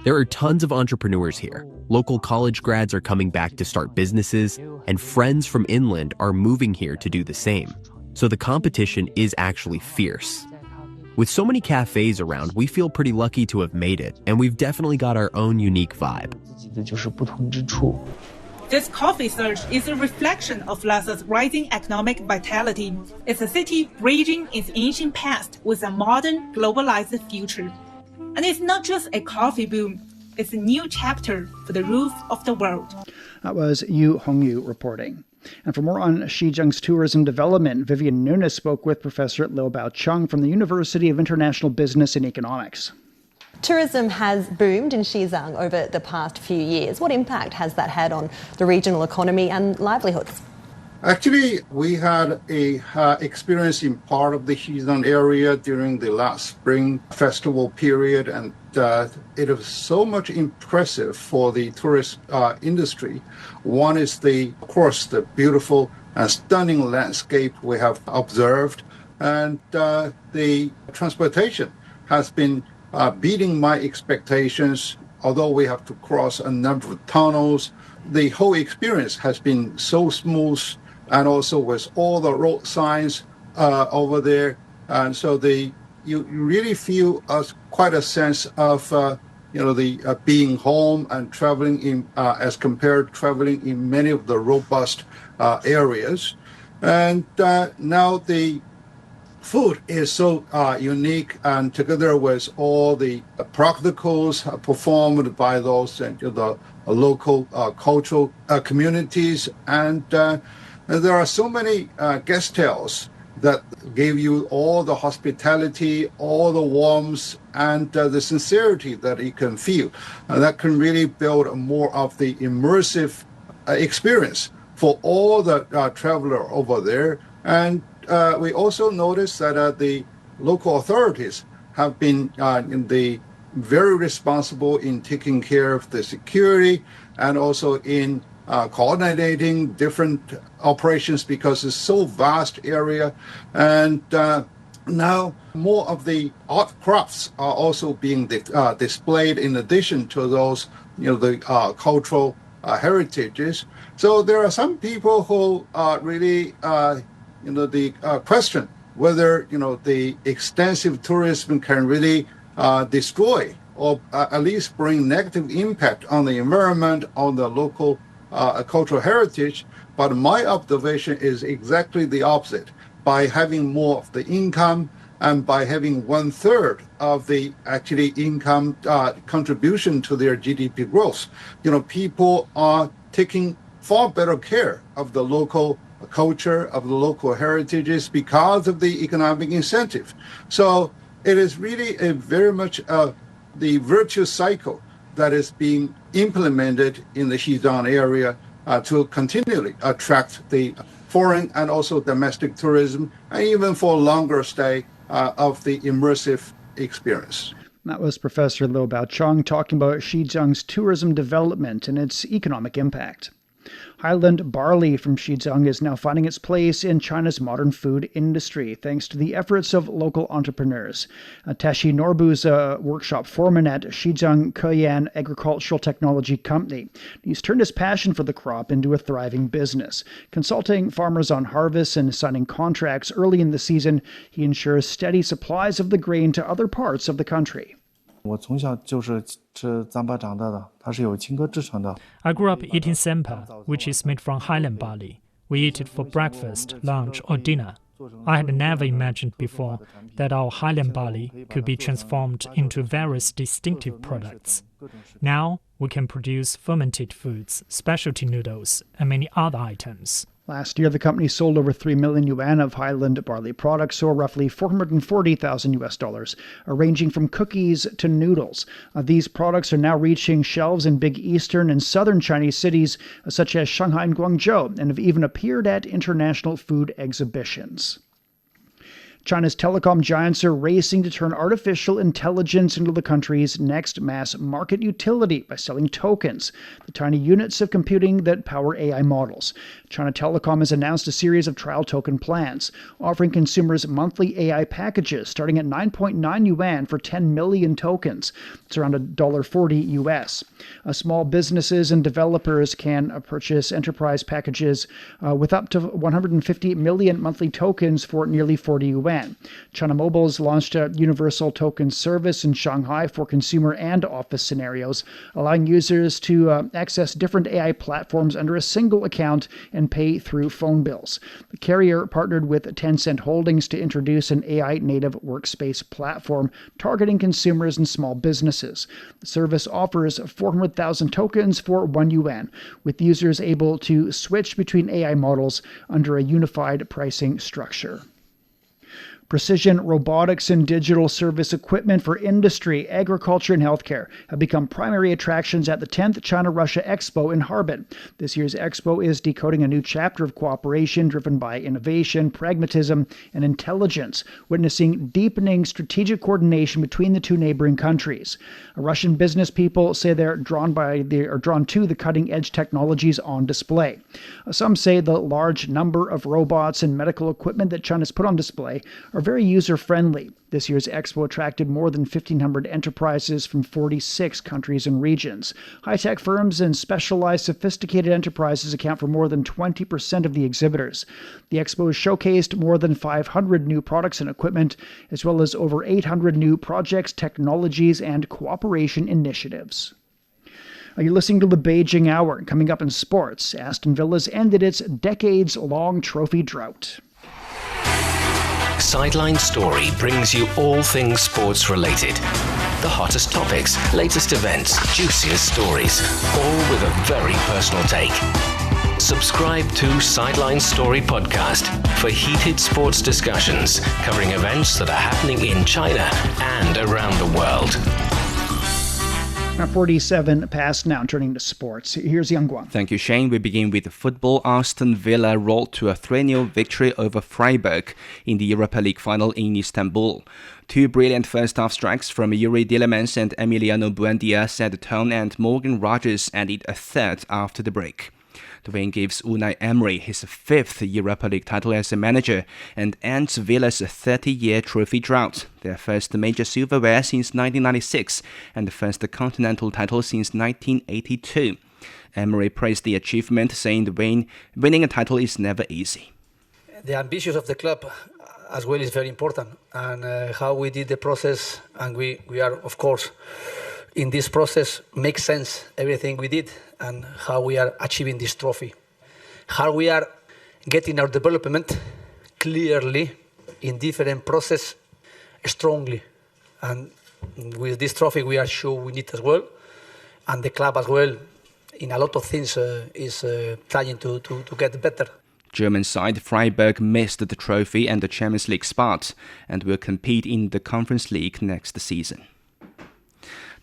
There are tons of entrepreneurs here. Local college grads are coming back to start businesses, and friends from inland are moving here to do the same. So the competition is actually fierce. With so many cafes around, we feel pretty lucky to have made it, and we've definitely got our own unique vibe. This coffee surge is a reflection of Lhasa's rising economic vitality. It's a city bridging its ancient past with a modern, globalized future. And it's not just a coffee boom, it's a new chapter for the roof of the world. That was Yu Hongyu reporting. And for more on Xizang's tourism development, Vivian Nunes spoke with Professor Liu Baocheng from the University of International Business and Economics. Tourism has boomed in Xizang over the past few years. What impact has that had on the regional economy and livelihoods? Actually, we had a experience in part of the Xizang area during the last spring festival period, and it was so much impressive for the tourist industry. One is of course, the beautiful and stunning landscape we have observed, and the transportation has been beating my expectations. Although we have to cross a number of tunnels, the whole experience has been so smooth, and also with all the road signs over there, and so you really feel quite a sense of the being home and traveling in as compared to traveling in many of the robust areas. And now the food is so unique, and together with all the practicals performed by those the local cultural communities, and there are so many guest tales that gave you all the hospitality, all the warmth, and the sincerity that you can feel. That can really build more of the immersive experience for all the traveler over there. And we also noticed that the local authorities have been very responsible in taking care of the security and also in coordinating different operations, because it's so vast area. And now more of the art crafts are also being displayed in addition to those, the cultural heritages. So there are some people who really, question whether, the extensive tourism can really destroy or at least bring negative impact on the environment, on the local cultural heritage. But my observation is exactly the opposite. By having more of the income and by having 1/3 of the actually income contribution to their GDP growth, people are taking far better care of the local culture, of the local heritages, because of the economic incentive. So it is really a very much the virtuous cycle that is being implemented in the Xizang area to continually attract the foreign and also domestic tourism, and even for longer stay of the immersive experience. That was Professor Liu Baocheng talking about Xizang's tourism development and its economic impact. Highland barley from Xizang is now finding its place in China's modern food industry, thanks to the efforts of local entrepreneurs. Tashi Norbu's a workshop foreman at Xizang Keyan Agricultural Technology Company. He's turned his passion for the crop into a thriving business. Consulting farmers on harvests and signing contracts early in the season, he ensures steady supplies of the grain to other parts of the country. I grew up eating sampa, which is made from Highland barley. We eat it for breakfast, lunch, or dinner. I had never imagined before that our Highland barley could be transformed into various distinctive products. Now, we can produce fermented foods, specialty noodles, and many other items. Last year, the company sold over 3 million yuan of Highland barley products, or roughly $440,000, ranging from cookies to noodles. These products are now reaching shelves in big eastern and southern Chinese cities such as Shanghai and Guangzhou, and have even appeared at international food exhibitions. China's telecom giants are racing to turn artificial intelligence into the country's next mass market utility by selling tokens, the tiny units of computing that power AI models. China Telecom has announced a series of trial token plans, offering consumers monthly AI packages starting at 9.9 yuan for 10 million tokens. It's around $1.40 US. Small businesses and developers can purchase enterprise packages with up to 150 million monthly tokens for nearly 40 yuan. China Mobile's launched a universal token service in Shanghai for consumer and office scenarios, allowing users to access different AI platforms under a single account and pay through phone bills. The carrier partnered with Tencent Holdings to introduce an AI-native workspace platform targeting consumers and small businesses. The service offers 400,000 tokens for 1 yuan, with users able to switch between AI models under a unified pricing structure. Precision robotics and digital service equipment for industry, agriculture, and healthcare have become primary attractions at the 10th China-Russia Expo in Harbin. This year's expo is decoding a new chapter of cooperation driven by innovation, pragmatism, and intelligence, witnessing deepening strategic coordination between the two neighboring countries. Russian business people say they're drawn to the cutting-edge technologies on display. Some say the large number of robots and medical equipment that China's put on display are very user-friendly. This year's expo attracted more than 1,500 enterprises from 46 countries and regions. High-tech firms and specialized sophisticated enterprises account for more than 20% of the exhibitors. The expo has showcased more than 500 new products and equipment, as well as over 800 new projects, technologies, and cooperation initiatives. You're listening to the Beijing Hour. Coming up in sports, Aston Villa's ended its decades-long trophy drought. Sideline Story brings you all things sports related. The hottest topics, latest events, juiciest stories, all with a very personal take. Subscribe to Sideline Story Podcast for heated sports discussions covering events that are happening in China and around the world. Now 47 past now, turning to sports. Here's Yang Guang. Thank you, Shane. We begin with football. Aston Villa rolled to a 3-0 victory over Freiburg in the Europa League final in Istanbul. Two brilliant first-half strikes from Yuri Tielemans and Emiliano Buendia set the tone, and Morgan Rogers added a third after the break. The win gives Unai Emery his 5th Europa League title as a manager and ends Villa's 30-year trophy drought, their first major silverware since 1996 and the first continental title since 1982. Emery praised the achievement, saying winning a title is never easy. The ambitions of the club as well is very important, and how we did the process, and we are, of course, in this process, makes sense everything we did and how we are achieving this trophy. How we are getting our development clearly in different process strongly. And with this trophy, we are sure we need as well. And the club as well, in a lot of things, is trying to get better. German side Freiburg missed the trophy and the Champions League spot and will compete in the Conference League next season.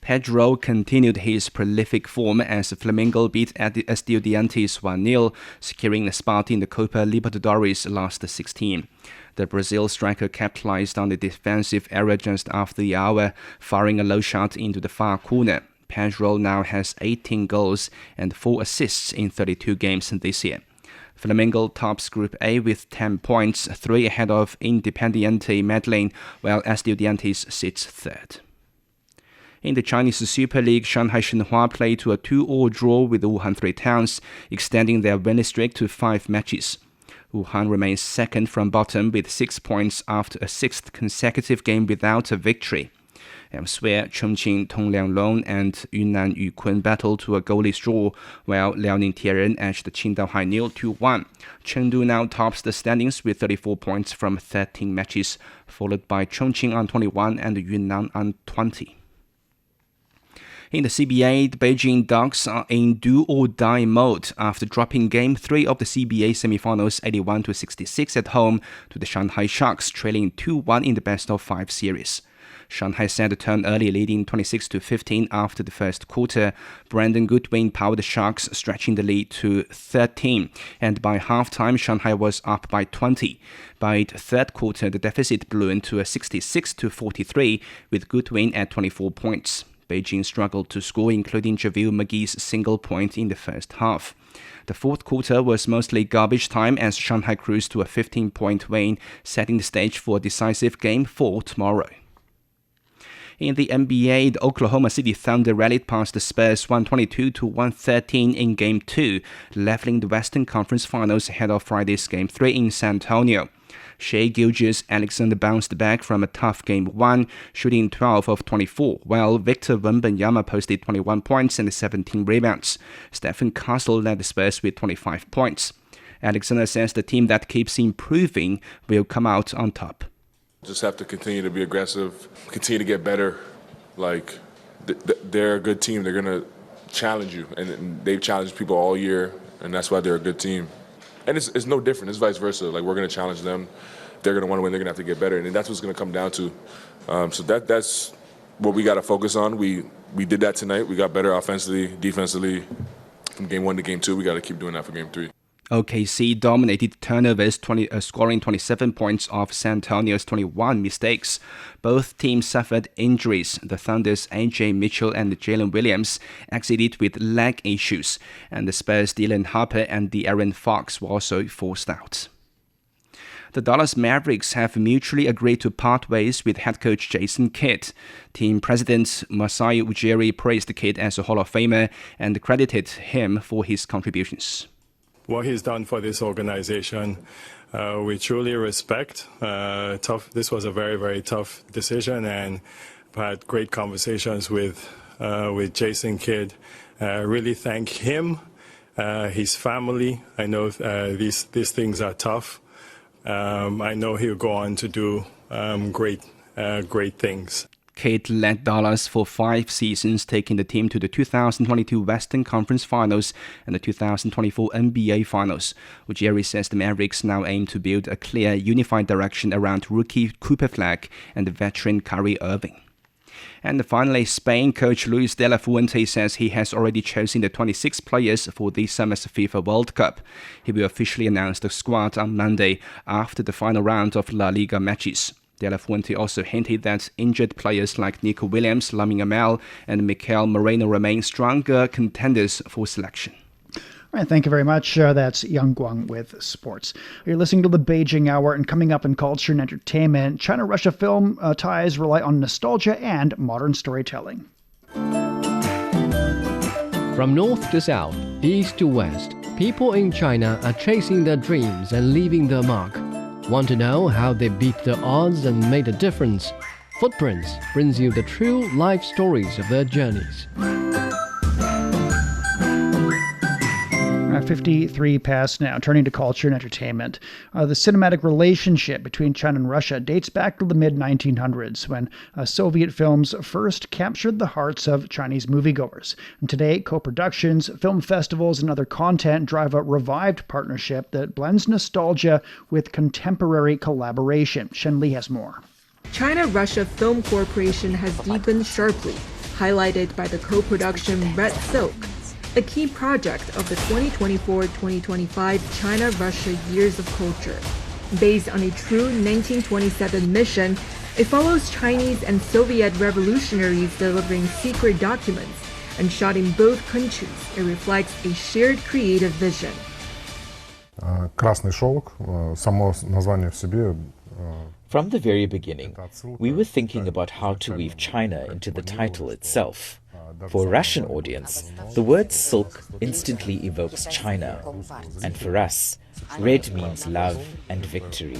Pedro continued his prolific form as Flamengo beat Estudiantes 1-0, securing a spot in the Copa Libertadores last 16. The Brazil striker capitalized on the defensive error just after the hour, firing a low shot into the far corner. Pedro now has 18 goals and 4 assists in 32 games this year. Flamengo tops Group A with 10 points, 3 ahead of Independiente Medellin, while Estudiantes sits third. In the Chinese Super League, Shanghai Shenhua played to a 2-2 draw with Wuhan 3 Towns, extending their winning streak to 5 matches. Wuhan remains second from bottom with 6 points after a 6th consecutive game without a victory. Elsewhere, Chongqing Tonglianglong and Yunnan Yukun battled to a goalless draw, while Liaoning Tianren edged Qingdao Hainiu 2-1. Chengdu now tops the standings with 34 points from 13 matches, followed by Chongqing on 21 and Yunnan on 20. In the CBA, the Beijing Ducks are in do-or-die mode after dropping Game 3 of the CBA semifinals 81-66 at home to the Shanghai Sharks, trailing 2-1 in the best-of-5 series. Shanghai set a turn early, leading 26-15 after the first quarter. Brandon Goodwin powered the Sharks, stretching the lead to 13. And by halftime, Shanghai was up by 20. By the third quarter, the deficit ballooned to a 66-43, with Goodwin at 24 points. Beijing struggled to score, including JaVale McGee's single point in the first half. The fourth quarter was mostly garbage time as Shanghai cruised to a 15-point win, setting the stage for a decisive Game 4 tomorrow. In the NBA, the Oklahoma City Thunder rallied past the Spurs 122-113 in Game 2, leveling the Western Conference Finals ahead of Friday's Game 3 in San Antonio. Shai Gilgeous-Alexander bounced back from a tough Game 1, shooting 12 of 24, while Victor Wembanyama posted 21 points and 17 rebounds. Stephen Castle led the Spurs with 25 points. Alexander says the team that keeps improving will come out on top. Just have to continue to be aggressive, continue to get better. Like, they're a good team. They're going to challenge you, and they've challenged people all year, and that's why they're a good team. And it's no different. It's vice versa. Like, we're going to challenge them. They're going to want to win. They're going to have to get better, and that's what's going to come down to. So that's what we got to focus on. We did that tonight. We got better offensively, defensively. From Game 1 to Game 2, we got to keep doing that for Game 3. OKC dominated turnovers, scoring 27 points off San Antonio's 21 mistakes. Both teams suffered injuries. The Thunder's A.J. Mitchell and Jalen Williams exited with leg issues, and the Spurs' Dylan Harper and De'Aaron Fox were also forced out. The Dallas Mavericks have mutually agreed to part ways with head coach Jason Kidd. Team president Masai Ujiri praised the Kidd as a Hall of Famer and credited him for his contributions. What he's done for this organization, we truly respect. This was a very, very tough decision, and I've had great conversations with Jason Kidd. Really thank him, his family. I know these things are tough. I know he'll go on to do great things. Kidd led Dallas for 5 seasons, taking the team to the 2022 Western Conference Finals and the 2024 NBA Finals. Ujiri says the Mavericks now aim to build a clear, unified direction around rookie Cooper Flag and the veteran Kyrie Irving. And finally, Spain coach Luis de la Fuente says he has already chosen the 26 players for this summer's FIFA World Cup. He will officially announce the squad on Monday after the final round of La Liga matches. De La Fuente also hinted that injured players like Nico Williams, Lamine Yamal, and Mikel Moreno remain stronger contenders for selection. All right, thank you very much. That's Yang Guang with sports. You're listening to the Beijing Hour, and coming up in culture and entertainment, China-Russia film ties rely on nostalgia and modern storytelling. From north to south, east to west, people in China are chasing their dreams and leaving their mark. Want to know how they beat the odds and made a difference? Footprints brings you the true life stories of their journeys. 53 past now. Turning to culture and entertainment. The cinematic relationship between China and Russia dates back to the mid-1900s when Soviet films first captured the hearts of Chinese moviegoers. And today, co-productions, film festivals, and other content drive a revived partnership that blends nostalgia with contemporary collaboration. Shen Li has more. China-Russia Film Corporation has deepened sharply, highlighted by the co-production Red Silk, a key project of the 2024-2025 China-Russia Years of Culture. Based on a true 1927 mission, it follows Chinese and Soviet revolutionaries delivering secret documents, and shot in both countries, it reflects a shared creative vision. Красный шелк, само название в себе. From the very beginning, we were thinking about how to weave China into the title itself. For a Russian audience, the word silk instantly evokes China. And for us, red means love and victory.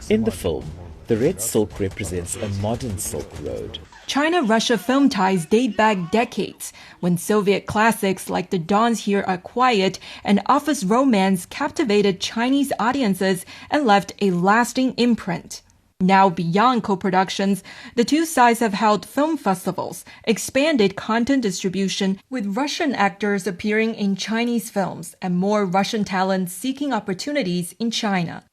In the film, the red silk represents a modern Silk Road. China-Russia film ties date back decades, when Soviet classics like The Dawns Here Are Quiet and Office Romance captivated Chinese audiences and left a lasting imprint. Now, beyond co-productions, the two sides have held film festivals, expanded content distribution, with Russian actors appearing in Chinese films and more Russian talents seeking opportunities in China.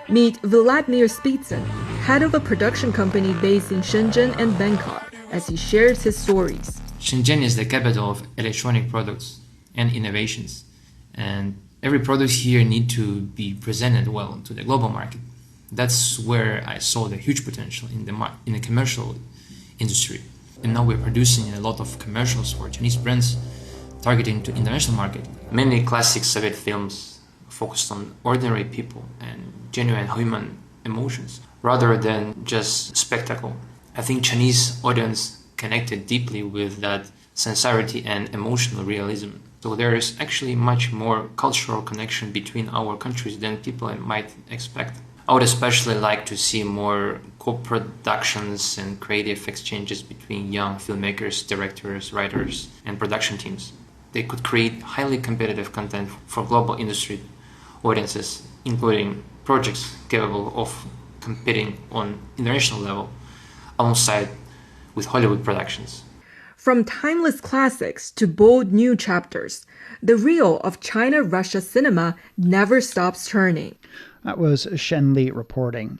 Meet Vladimir Spitsyn, head of a production company based in Shenzhen and Bangkok, as he shares his stories. Shenzhen is the capital of electronic products and innovations, and every product here need to be presented well to the global market. That's where I saw the huge potential in the commercial industry. And now we're producing a lot of commercials for Chinese brands targeting to international market. Many classic Soviet films focused on ordinary people and genuine human emotions rather than just spectacle. I think Chinese audience connected deeply with that sincerity and emotional realism. So there is actually much more cultural connection between our countries than people might expect. I would especially like to see more co-productions and creative exchanges between young filmmakers, directors, writers, and production teams. They could create highly competitive content for global industry audiences, including projects capable of competing on international level alongside with Hollywood productions. From timeless classics to bold new chapters, the reel of China-Russia cinema never stops turning. That was Shen Li reporting.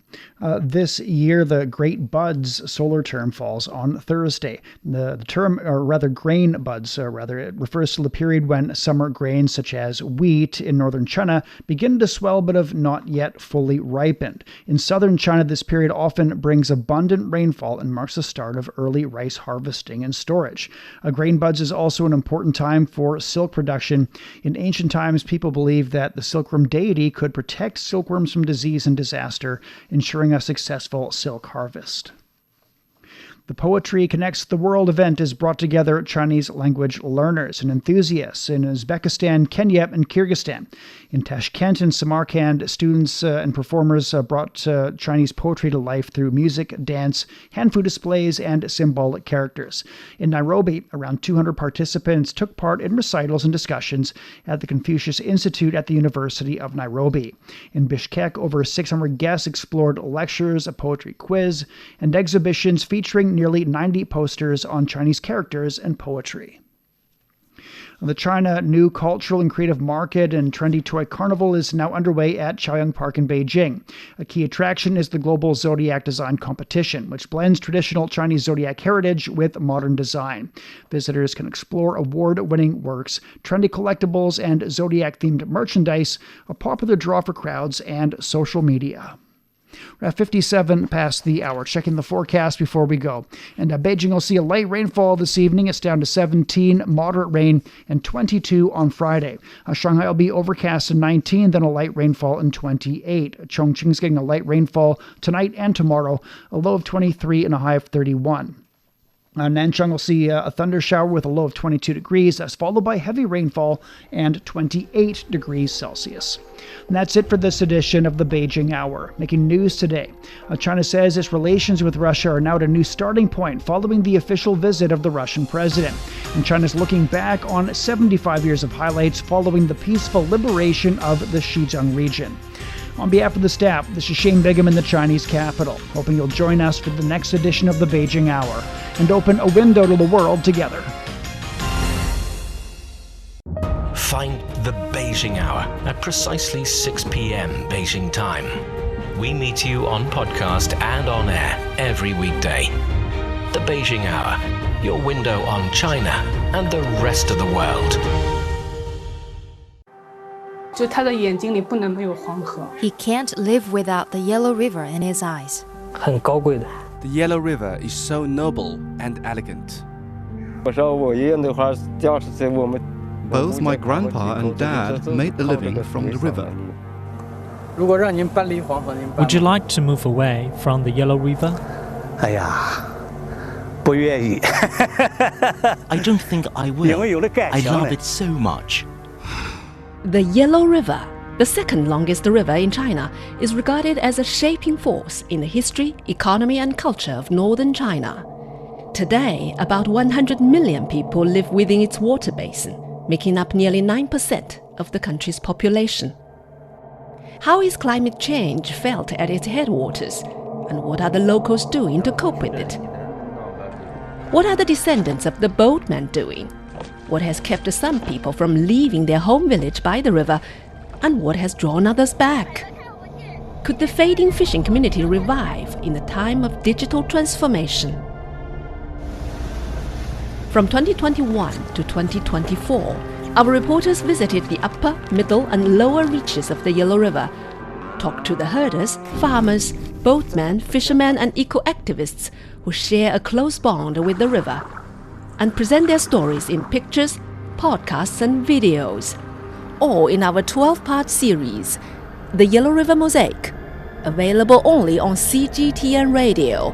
This year, the Great Buds solar term falls on Thursday. The term, or rather grain buds, it refers to the period when summer grains such as wheat in northern China begin to swell but have not yet fully ripened. In southern China, this period often brings abundant rainfall and marks the start of early rice harvesting and storage. Grain buds is also an important time for silk production. In ancient times, people believed that the silkworm deity could protect silkworms from disease and disaster, ensuring a successful silk harvest. The Poetry Connects the World event has brought together Chinese language learners and enthusiasts in Uzbekistan, Kenya, and Kyrgyzstan. In Tashkent and Samarkand, students and performers brought Chinese poetry to life through music, dance, hand food displays, and symbolic characters. In Nairobi, around 200 participants took part in recitals and discussions at the Confucius Institute at the University of Nairobi. In Bishkek, over 600 guests explored lectures, a poetry quiz, and exhibitions featuring nearly 90 posters on Chinese characters and poetry. The China New Cultural and Creative Market and Trendy Toy Carnival is now underway at Chaoyang Park in Beijing. A key attraction is the Global Zodiac Design Competition, which blends traditional Chinese zodiac heritage with modern design. Visitors can explore award-winning works, trendy collectibles, and zodiac-themed merchandise, a popular draw for crowds and social media. We're at 57 past the hour. Checking the forecast before we go. And Beijing will see a light rainfall this evening. It's down to 17, moderate rain, and 22 on Friday. Shanghai will be overcast and 19, then a light rainfall and 28. Chongqing's getting a light rainfall tonight and tomorrow, a low of 23 and a high of 31. Nanchang will see a thunder shower with a low of 22 degrees. That's followed by heavy rainfall and 28 degrees Celsius. And that's it for this edition of the Beijing Hour. Making news today, China says its relations with Russia are now at a new starting point following the official visit of the Russian president. And China's looking back on 75 years of highlights following the peaceful liberation of the Xizang region. On behalf of the staff, this is Shane Bigham in the Chinese capital, hoping you'll join us for the next edition of the Beijing Hour and open a window to the world together. Find the Beijing Hour at precisely 6 p.m. Beijing time. We meet you on podcast and on air every weekday. The Beijing Hour, your window on China and the rest of the world. He can't live without the Yellow River in his eyes. The Yellow River is so noble and elegant. Both my grandpa and dad made a living from the river. Would you like to move away from the Yellow River? I don't think I will. I love it so much. The Yellow River, the second longest river in China, is regarded as a shaping force in the history, economy, and culture of northern China. Today, about 100 million people live within its water basin, making up nearly 9% of the country's population. How is climate change felt at its headwaters? And what are the locals doing to cope with it? What are the descendants of the boatmen doing? What has kept some people from leaving their home village by the river? And what has drawn others back? Could the fading fishing community revive in a time of digital transformation? From 2021 to 2024, our reporters visited the upper, middle and lower reaches of the Yellow River, talked to the herders, farmers, boatmen, fishermen and eco-activists who share a close bond with the river, and present their stories in pictures, podcasts and videos, all in our 12-part series, The Yellow River Mosaic, available only on CGTN Radio